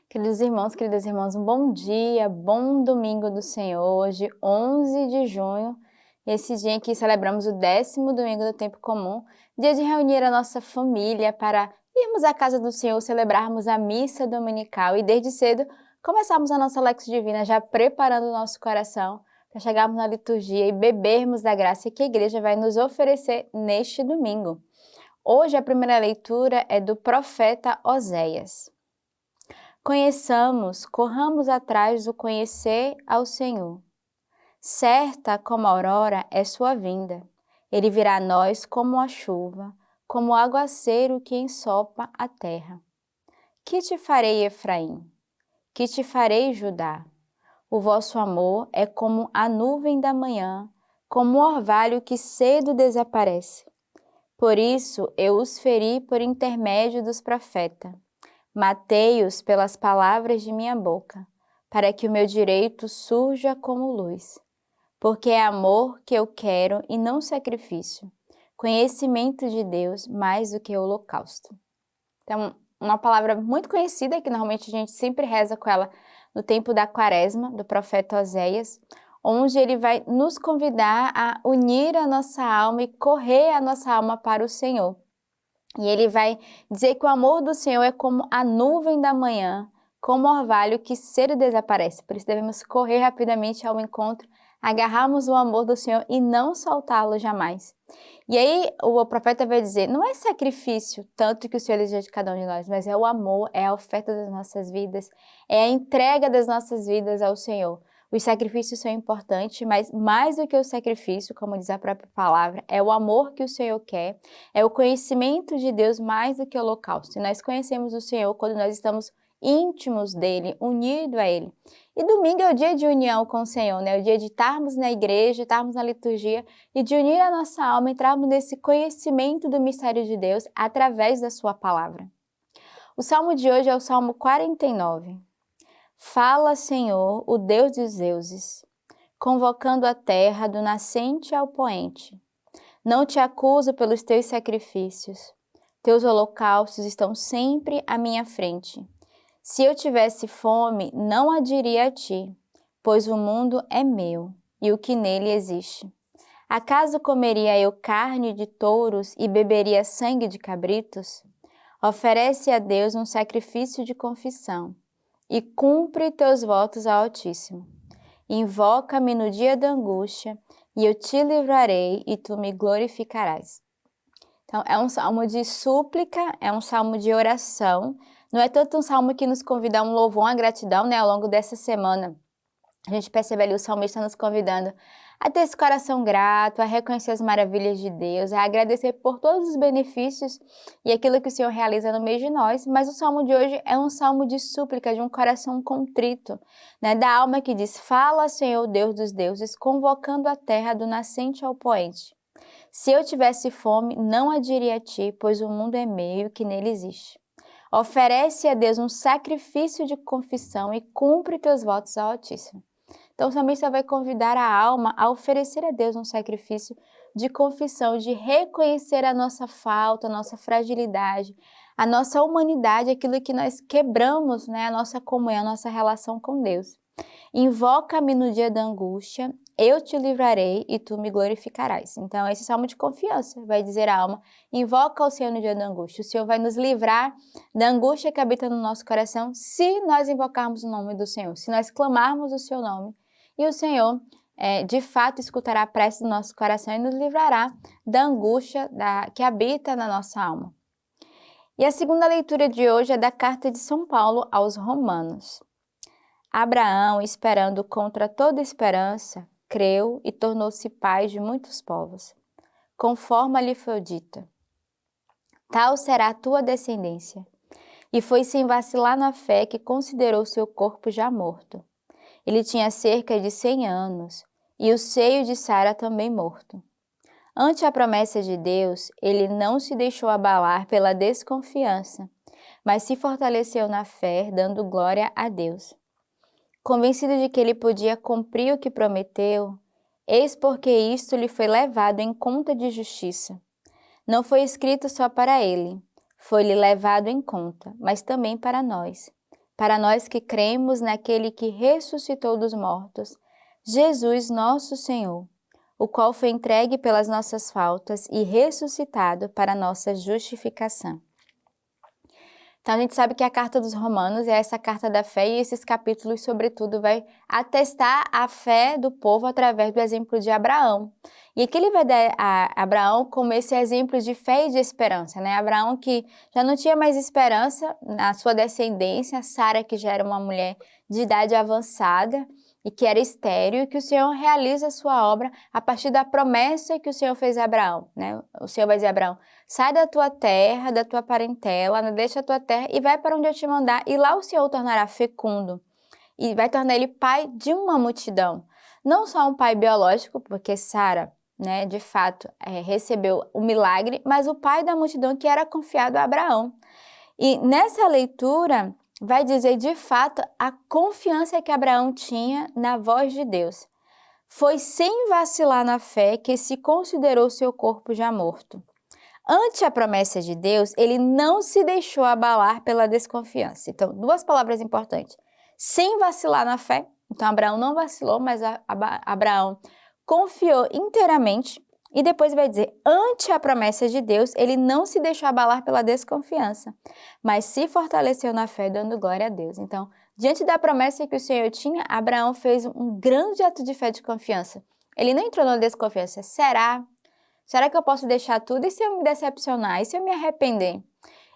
Queridas irmãs, um bom dia, bom domingo do Senhor. Hoje, 11 de junho, esse dia em que celebramos o 10º domingo do tempo comum, dia de reunir a nossa família para irmos à casa do Senhor, celebrarmos a missa dominical e desde cedo começarmos a nossa Lexio Divina, já preparando o nosso coração para chegarmos na liturgia e bebermos da graça que a igreja vai nos oferecer neste domingo. Hoje a primeira leitura é do profeta Oséias. Conheçamos, corramos atrás do conhecer ao Senhor. Certa como a aurora é sua vinda. Ele virá a nós como a chuva, como o aguaceiro que ensopa a terra. Que te farei, Efraim? Que te farei, Judá? O vosso amor é como a nuvem da manhã, como o orvalho que cedo desaparece. Por isso eu os feri por intermédio dos profetas. Matei-os pelas palavras de minha boca, para que o meu direito surja como luz. Porque é amor que eu quero e não sacrifício, conhecimento de Deus mais do que holocausto. Então, uma palavra muito conhecida, que normalmente a gente sempre reza com ela no tempo da quaresma, do profeta Oséias, onde ele vai nos convidar a unir a nossa alma e correr a nossa alma para o Senhor. E ele vai dizer que o amor do Senhor é como a nuvem da manhã, como o orvalho que cedo desaparece. Por isso devemos correr rapidamente ao encontro, agarrarmos o amor do Senhor e não soltá-lo jamais. E aí o profeta vai dizer, não é sacrifício tanto que o Senhor deseja de cada um de nós, mas é o amor, é a oferta das nossas vidas, é a entrega das nossas vidas ao Senhor. Os sacrifícios são importantes, mas mais do que o sacrifício, como diz a própria palavra, é o amor que o Senhor quer, é o conhecimento de Deus mais do que o holocausto. E nós conhecemos o Senhor quando nós estamos íntimos dele, unidos a ele. E domingo é o dia de união com o Senhor, né? É o dia de estarmos na igreja, estarmos na liturgia e de unir a nossa alma, entrarmos nesse conhecimento do mistério de Deus através da sua palavra. O salmo de hoje é o Salmo 49. Fala, Senhor, o Deus dos deuses, convocando a terra do nascente ao poente. Não te acuso pelos teus sacrifícios. Teus holocaustos estão sempre à minha frente. Se eu tivesse fome, não a diria a ti, pois o mundo é meu e o que nele existe. Acaso comeria eu carne de touros e beberia sangue de cabritos? Oferece a Deus um sacrifício de confissão e cumpre teus votos ao Altíssimo. Invoca-me no dia da angústia, e eu te livrarei, e tu me glorificarás. Então, é um salmo de súplica, é um salmo de oração, não é tanto um salmo que nos convida a um louvor, a gratidão, né, ao longo dessa semana. A gente percebe ali o salmista nos convidando a ter esse coração grato, a reconhecer as maravilhas de Deus, a agradecer por todos os benefícios e aquilo que o Senhor realiza no meio de nós. Mas o salmo de hoje é um salmo de súplica, de um coração contrito, né, da alma que diz, fala, Senhor, Deus dos deuses, convocando a terra do nascente ao poente. Se eu tivesse fome, não a diria a ti, pois o mundo é meu e o que nele existe. Oferece a Deus um sacrifício de confissão e cumpre teus votos ao Altíssimo. Então, o salmista vai convidar a alma a oferecer a Deus um sacrifício de confissão, de reconhecer a nossa falta, a nossa fragilidade, a nossa humanidade, aquilo que nós quebramos, né, a nossa comunhão, a nossa relação com Deus. Invoca-me no dia da angústia, eu te livrarei e tu me glorificarás. Então, esse salmo de confiança vai dizer à alma, invoca o Senhor no dia da angústia. O Senhor vai nos livrar da angústia que habita no nosso coração se nós invocarmos o nome do Senhor, se nós clamarmos o seu nome. E o Senhor, de fato, escutará a prece do nosso coração e nos livrará da angústia que habita na nossa alma. E a segunda leitura de hoje é da carta de São Paulo aos Romanos. Abraão, esperando contra toda esperança, creu e tornou-se pai de muitos povos, conforme lhe foi dito. Tal será a tua descendência. E foi sem vacilar na fé que considerou seu corpo já morto. Ele tinha cerca de 100 anos, e o seio de Sara também morto. Ante a promessa de Deus, ele não se deixou abalar pela desconfiança, mas se fortaleceu na fé, dando glória a Deus. Convencido de que ele podia cumprir o que prometeu, eis porque isto lhe foi levado em conta de justiça. Não foi escrito só para ele, foi-lhe levado em conta, mas também para nós, para nós que cremos naquele que ressuscitou dos mortos, Jesus nosso Senhor, o qual foi entregue pelas nossas faltas e ressuscitado para nossa justificação. Então a gente sabe que a carta dos Romanos é essa carta da fé e esses capítulos, sobretudo, vai atestar a fé do povo através do exemplo de Abraão. E aqui ele vai dar a Abraão como esse exemplo de fé e de esperança, né? Abraão que já não tinha mais esperança na sua descendência, Sara que já era uma mulher de idade avançada e que era estéril, e que o Senhor realiza a sua obra a partir da promessa que o Senhor fez a Abraão, né? O Senhor vai dizer a Abraão: sai da tua terra, da tua parentela, não deixa a tua terra e vai para onde eu te mandar, e lá o Senhor o tornará fecundo e vai tornar ele pai de uma multidão. Não só um pai biológico, porque Sara, né, de fato, recebeu o milagre, mas o pai da multidão que era confiado a Abraão. E nessa leitura vai dizer de fato a confiança que Abraão tinha na voz de Deus. Foi sem vacilar na fé que se considerou seu corpo já morto. Ante a promessa de Deus, ele não se deixou abalar pela desconfiança. Então, duas palavras importantes. Sem vacilar na fé. Então, Abraão não vacilou, mas Abraão confiou inteiramente. E depois vai dizer, ante a promessa de Deus, ele não se deixou abalar pela desconfiança, mas se fortaleceu na fé, dando glória a Deus. Então, diante da promessa que o Senhor tinha, Abraão fez um grande ato de fé e de confiança. Ele não entrou na desconfiança. Será que eu posso deixar tudo? E se eu me decepcionar? E se eu me arrepender?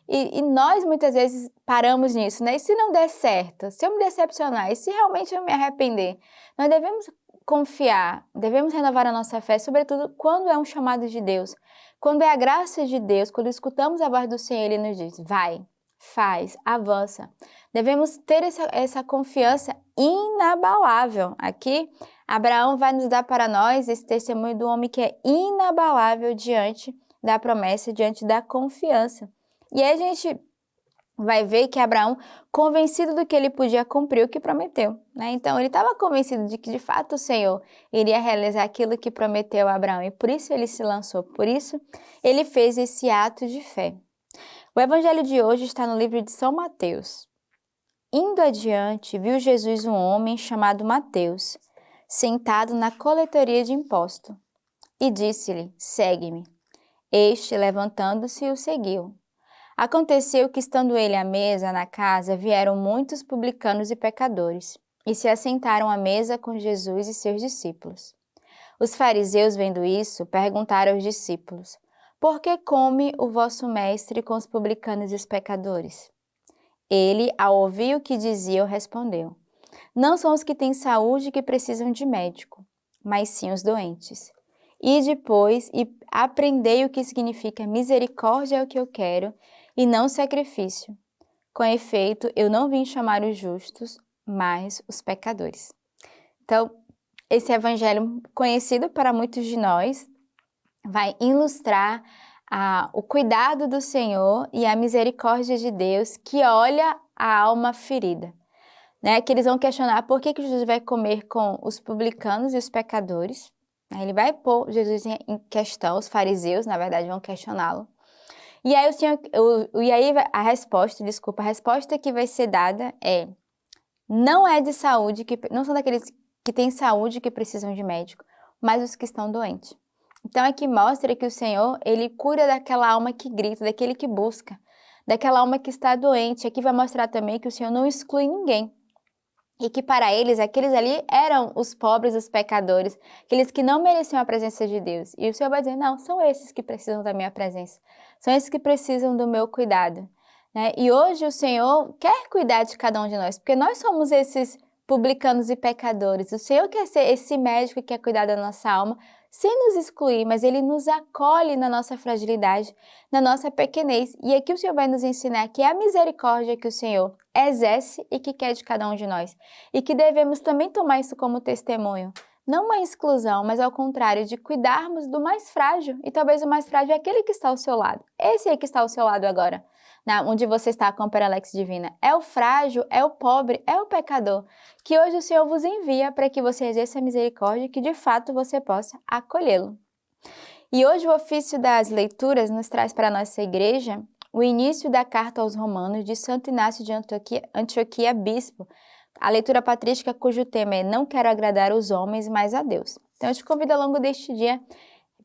E nós muitas vezes paramos nisso, né? E se não der certo? Se eu me decepcionar? E se realmente eu me arrepender? Nós devemos confiar, devemos renovar a nossa fé, sobretudo quando é um chamado de Deus. Quando é a graça de Deus, quando escutamos a voz do Senhor, Ele nos diz, vai, faz, avança. Devemos ter essa confiança inabalável. Aqui, Abraão vai nos dar para nós esse testemunho do homem que é inabalável diante da promessa, diante da confiança. E aí a gente vai ver que Abraão, convencido do que ele podia cumprir o que prometeu, né? Então ele estava convencido de que de fato o Senhor iria realizar aquilo que prometeu a Abraão e por isso ele se lançou, por isso ele fez esse ato de fé. O evangelho de hoje está no livro de São Mateus. Indo adiante, viu Jesus um homem chamado Mateus, sentado na coletoria de imposto, e disse-lhe, segue-me. Este, levantando-se, o seguiu. Aconteceu que, estando ele à mesa na casa, vieram muitos publicanos e pecadores, e se assentaram à mesa com Jesus e seus discípulos. Os fariseus, vendo isso, perguntaram aos discípulos, por que come o vosso mestre com os publicanos e os pecadores? Ele, ao ouvir o que diziam, respondeu, não são os que têm saúde que precisam de médico, mas sim os doentes. Ide, pois, e aprendei o que significa misericórdia é o que eu quero, e não sacrifício. Com efeito, eu não vim chamar os justos, mas os pecadores. Então, esse evangelho conhecido para muitos de nós vai ilustrar o cuidado do Senhor e a misericórdia de Deus que olha a alma ferida. Né? Que eles vão questionar por que Jesus vai comer com os publicanos e os pecadores. Ele vai pôr Jesus em questão, os fariseus, na verdade, vão questioná-lo. E aí, a resposta que vai ser dada é, não são daqueles que têm saúde que precisam de médico, mas os que estão doentes. Então, aqui mostra que o Senhor, Ele cura daquela alma que grita, daquele que busca, daquela alma que está doente. Aqui vai mostrar também que o Senhor não exclui ninguém. E que para eles, aqueles ali eram os pobres, os pecadores, aqueles que não mereciam a presença de Deus. E o Senhor vai dizer, não, são esses que precisam da minha presença, são esses que precisam do meu cuidado. Né? E hoje o Senhor quer cuidar de cada um de nós, porque nós somos esses publicanos e pecadores. O Senhor quer ser esse médico que quer cuidar da nossa alma, sem nos excluir, mas Ele nos acolhe na nossa fragilidade, na nossa pequenez. E aqui o Senhor vai nos ensinar que é a misericórdia que o Senhor exerce e que quer de cada um de nós. E que devemos também tomar isso como testemunho. Não uma exclusão, mas ao contrário, de cuidarmos do mais frágil. E talvez o mais frágil é aquele que está ao seu lado. Esse aí que está ao seu lado agora, onde você está com a Peralex Divina. É o frágil, é o pobre, é o pecador, que hoje o Senhor vos envia para que você exerça a misericórdia e que de fato você possa acolhê-lo. E hoje o ofício das leituras nos traz para a nossa igreja o início da Carta aos Romanos de Santo Inácio de Antioquia, bispo, a leitura patrística cujo tema é Não quero agradar os homens, mas a Deus. Então eu te convido ao longo deste dia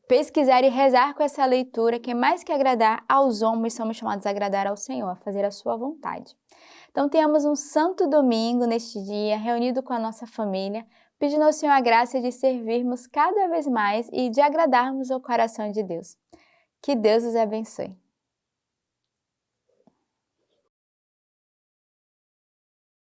pesquisar e rezar com essa leitura, que mais que agradar aos homens, somos chamados a agradar ao Senhor, a fazer a sua vontade. Então tenhamos um santo domingo neste dia, reunido com a nossa família, pedindo ao Senhor a graça de servirmos cada vez mais e de agradarmos o coração de Deus. Que Deus os abençoe.